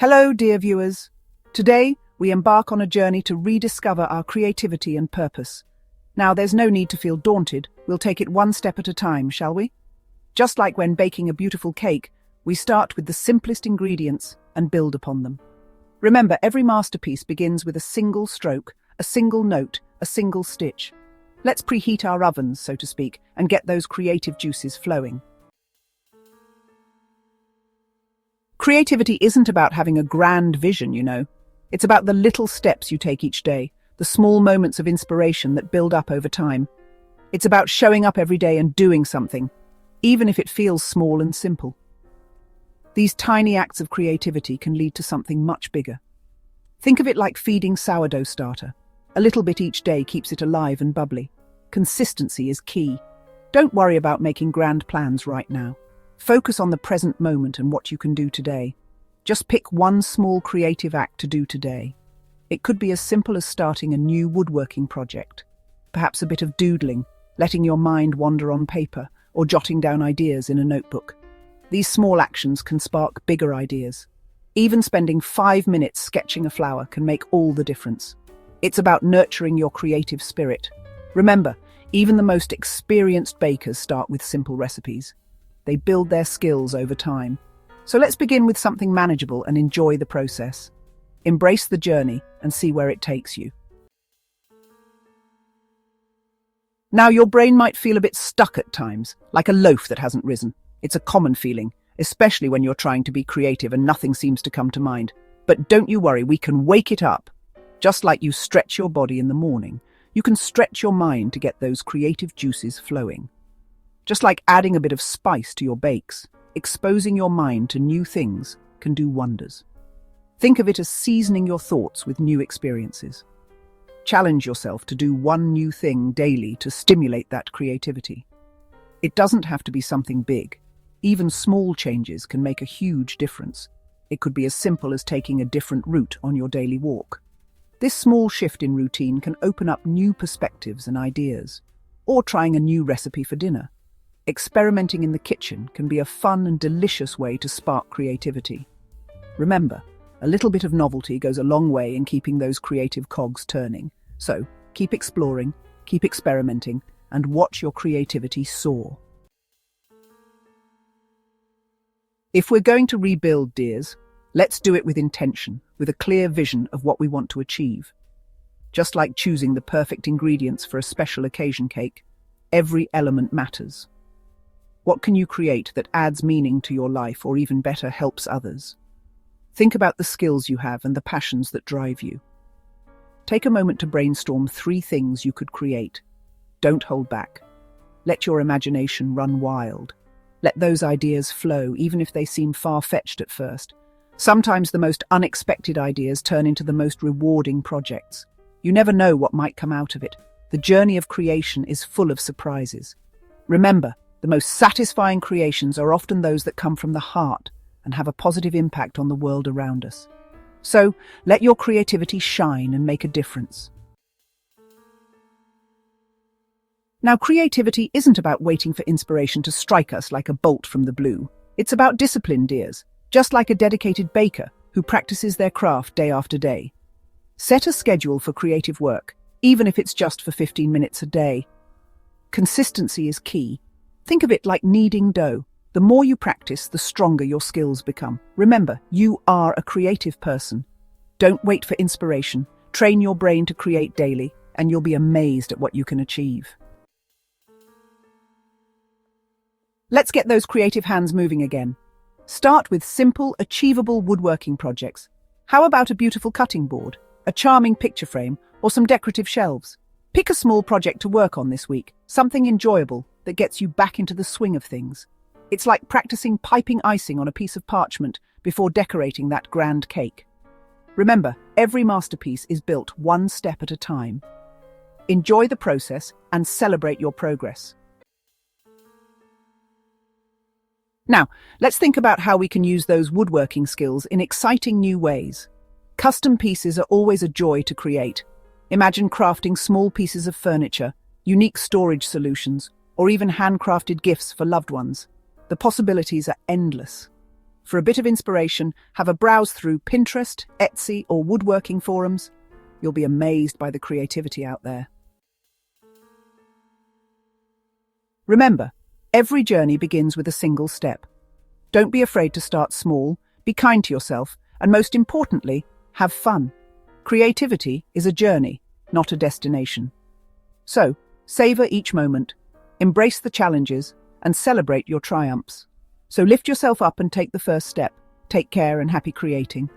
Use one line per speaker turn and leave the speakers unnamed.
Hello, dear viewers. Today, we embark on a journey to rediscover our creativity and purpose. Now, there's no need to feel daunted. We'll take it one step at a time, shall we? Just like when baking a beautiful cake, we start with the simplest ingredients and build upon them. Remember, every masterpiece begins with a single stroke, a single note, a single stitch. Let's preheat our ovens, so to speak, and get those creative juices flowing. Creativity isn't about having a grand vision, you know. It's about the little steps you take each day, the small moments of inspiration that build up over time. It's about showing up every day and doing something, even if it feels small and simple. These tiny acts of creativity can lead to something much bigger. Think of it like feeding sourdough starter. A little bit each day keeps it alive and bubbly. Consistency is key. Don't worry about making grand plans right now. Focus on the present moment and what you can do today. Just pick one small creative act to do today. It could be as simple as starting a new woodworking project. Perhaps a bit of doodling, letting your mind wander on paper, or jotting down ideas in a notebook. These small actions can spark bigger ideas. Even spending 5 minutes sketching a flower can make all the difference. It's about nurturing your creative spirit. Remember, even the most experienced bakers start with simple recipes. They build their skills over time. So let's begin with something manageable and enjoy the process. Embrace the journey and see where it takes you. Now, your brain might feel a bit stuck at times, like a loaf that hasn't risen. It's a common feeling, especially when you're trying to be creative and nothing seems to come to mind. But don't you worry, we can wake it up. Just like you stretch your body in the morning, you can stretch your mind to get those creative juices flowing. Just like adding a bit of spice to your bakes, exposing your mind to new things can do wonders. Think of it as seasoning your thoughts with new experiences. Challenge yourself to do one new thing daily to stimulate that creativity. It doesn't have to be something big. Even small changes can make a huge difference. It could be as simple as taking a different route on your daily walk. This small shift in routine can open up new perspectives and ideas, or trying a new recipe for dinner. Experimenting in the kitchen can be a fun and delicious way to spark creativity. Remember, a little bit of novelty goes a long way in keeping those creative cogs turning. So, keep exploring, keep experimenting, and watch your creativity soar. If we're going to rebuild, dears, let's do it with intention, with a clear vision of what we want to achieve. Just like choosing the perfect ingredients for a special occasion cake, every element matters. What can you create that adds meaning to your life or even better helps others? Think about the skills you have and the passions that drive you. Take a moment to brainstorm 3 things you could create. Don't hold back. Let your imagination run wild. Let those ideas flow, even if they seem far-fetched at first. Sometimes the most unexpected ideas turn into the most rewarding projects. You never know what might come out of it. The journey of creation is full of surprises. Remember, the most satisfying creations are often those that come from the heart and have a positive impact on the world around us. So, let your creativity shine and make a difference. Now, creativity isn't about waiting for inspiration to strike us like a bolt from the blue. It's about discipline, dears, just like a dedicated baker who practices their craft day after day. Set a schedule for creative work, even if it's just for 15 minutes a day. Consistency is key. Think of it like kneading dough. The more you practice, the stronger your skills become. Remember, you are a creative person. Don't wait for inspiration. Train your brain to create daily, and you'll be amazed at what you can achieve. Let's get those creative hands moving again. Start with simple, achievable woodworking projects. How about a beautiful cutting board, a charming picture frame, or some decorative shelves? Pick a small project to work on this week, something enjoyable that gets you back into the swing of things. It's like practicing piping icing on a piece of parchment before decorating that grand cake. Remember, every masterpiece is built one step at a time. Enjoy the process and celebrate your progress. Now, let's think about how we can use those woodworking skills in exciting new ways. Custom pieces are always a joy to create. Imagine crafting small pieces of furniture, unique storage solutions, or even handcrafted gifts for loved ones. The possibilities are endless. For a bit of inspiration, have a browse through Pinterest, Etsy, or woodworking forums. You'll be amazed by the creativity out there. Remember, every journey begins with a single step. Don't be afraid to start small, be kind to yourself, and most importantly, have fun. Creativity is a journey, not a destination. So, savor each moment, embrace the challenges, and celebrate your triumphs. So lift yourself up and take the first step. Take care and happy creating.